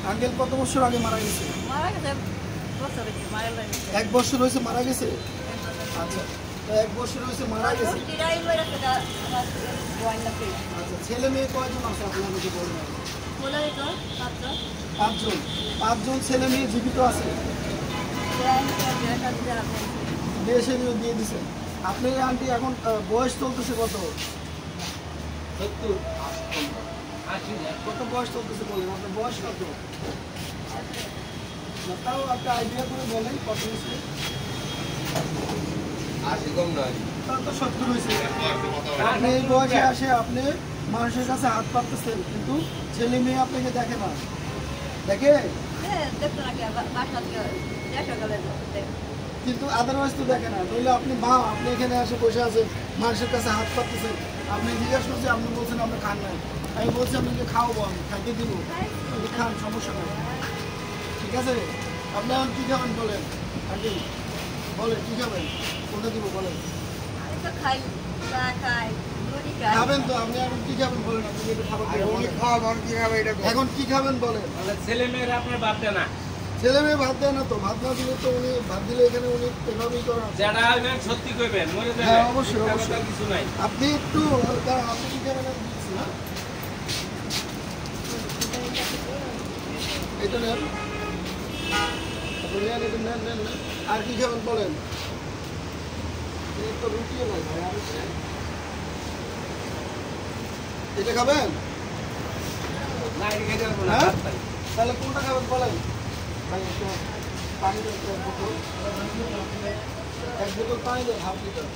Uncle কত বছর আগে মারা গেছে? এক বছর হয়েছে মারা গেছে। আচ্ছা, তো এক বছর হয়েছে মারা গেছে। আচ্ছা, ছেলে মেয়ে কয়জন আছে আপনার মধ্যে বলবেন? পাঁচজন ছেলে মেয়ে জীবিত আছে। দেশে দিয়ে দিচ্ছেন আপনি। আন্টি এখন বয়স চলতেছে কত? 70 কত বয়স চলতেছে বলেন? আপনার বয়স কত? তাও একটা আইডিয়া করে বলেন কত হয়েছে? 80 কম নয়, তাও তো 70 হয়েছে। আপনি এই বয়সে আসে আপনি মানুষের কাছে হাত পাততেছেন, কিন্তু ছেলে মেয়ে আপনাকে দেখে না। দেখে কিন্তু আদারওয়াইজ তো দেখে না। নইলে আপনি মা, আপনি এখানে এসে বসে আছেন, মানুষের কাছে হাত পাততেছেন, আপনি জিজ্ঞাসা করছেন, আপনি বলছেন আপনি খান নাই। আমি বলছি আপনাকে খাওয়াবো, আমি খাইতে দিব, আপনি খান, সমস্যা নেই। ঠিক আছে, আপনি এখন কী খাবেন বলেন? আন্টি বলেন কী খাবেন, কোনটা দিব বলেন? খাবেন তো আপনি এখন কী খাবেন বলেন? আপনি একটু খাবার এখন কী খাবেন বলেন? ছেলে মেয়েরা আপনার ভাত দেয় না। ছেলে মেয়ে ভাত দেয় না তো, ভাত না দিলে তো উনি ভাত দিলে এখানে উনি এভাবেই করেন। সত্যি কইবেন, মরে যাবে। হ্যাঁ, অবশ্যই অবশ্যই কিছু নাই। আপনি একটু আপনি কি খাবেন আমি দিচ্ছি না, এটা নেন, আপনি নেন, এটা নেন নেন নেন। আর কি খাবেন বলেন? তো রুটিও নাই ভাই, আর এটা খাবেন? হ্যাঁ, তাহলে কোনটা খাবেন বলেন? ভাই একটা পানি দেন, এক বোতল পানি দেন, হাফ লিটার।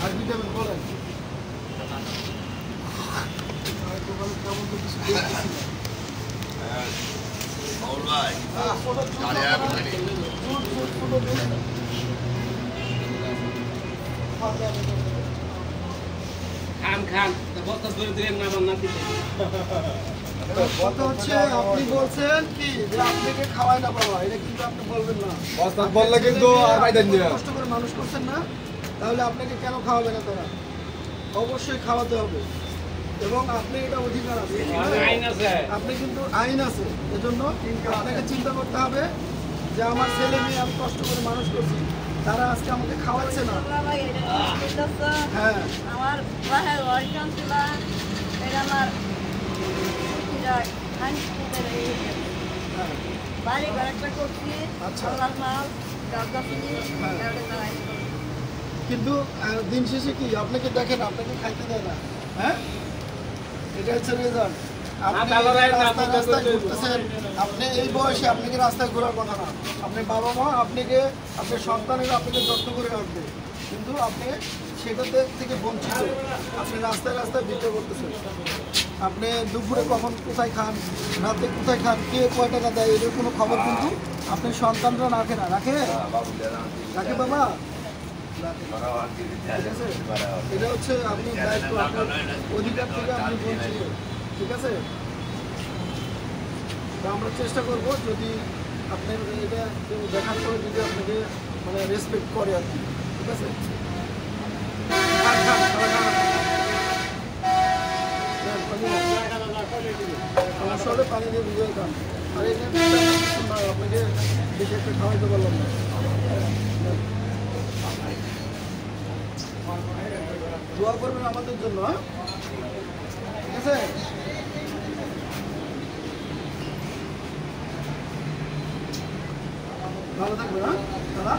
আর কি খাবেন বলেন? কেমন তো কিছু দেখতেছি না। কথা হচ্ছে আপনি বলছেন কি যে আপনাকে খাওয়াই না বাবা, এটা কিন্তু আপনি বলবেন না। বললে কিন্তু কষ্ট করে মানুষ করছেন না, তাহলে আপনাকে কেন খাওয়াবে না তারা? অবশ্যই খাওয়াতে হবে, এবং আপনি এটা অধিকার আছে, আপনি কিন্তু আইন আছে। এজন্য আপনাকে চিন্তা করতে হবে যে আমার ছেলে মেয়ে আমি কষ্ট করে মানুষ করছি, তারা আজকে আমাকে খাওয়াচ্ছে না। হ্যাঁ, আমার বাড়ি ঘর একটা করছি। আচ্ছা। মাল কিন্তু দিন শেষে কি আপনাকে দেখেন, আপনাকে খাইতে দেয় না। হ্যাঁ, এটা হচ্ছে রেজাল্ট। আপনি রাস্তায় ঘুরতেছেন, আপনি এই বয়সে আপনাকে রাস্তায় ঘোরার কথা না। আপনি বাবা মা, আপনাকে আপনার সন্তানেরা আপনাকে যত্ন করে রাখবে, কিন্তু আপনি সেটাতে থেকে বঞ্চিত। আপনি রাস্তায় রাস্তায় বিক্রি করতেছেন। আপনি দুপুরে কখন কোথায় খান, রাতে কোথায় খান, কে কয় টাকা দেয়, এটার কোনো খবর কিন্তু আপনি সন্তানরা রাখে না। রাখে রাখে বাবা, ঠিক আছে। এটা হচ্ছে আপনি দায়িত্ব, আপনার অধিকার থেকে আপনি বঞ্চিত। ঠিক আছে, তো আমরা চেষ্টা করব যদি আপনার এটা দেখার পরে যদি আপনাকে মানে রেসপেক্ট করে আর কি। ঠিক আছে, সমস্যা হলে পানি দিয়ে ভিজিয়ে খান। আর এই আপনাকে বেশি একটা খাওয়াইতে পারলাম না। দোয়া করবেন আমাদের জন্য, হ্যাঁ, ঠিক আছে। ভালো থাকবেন, হ্যাঁ দাদা।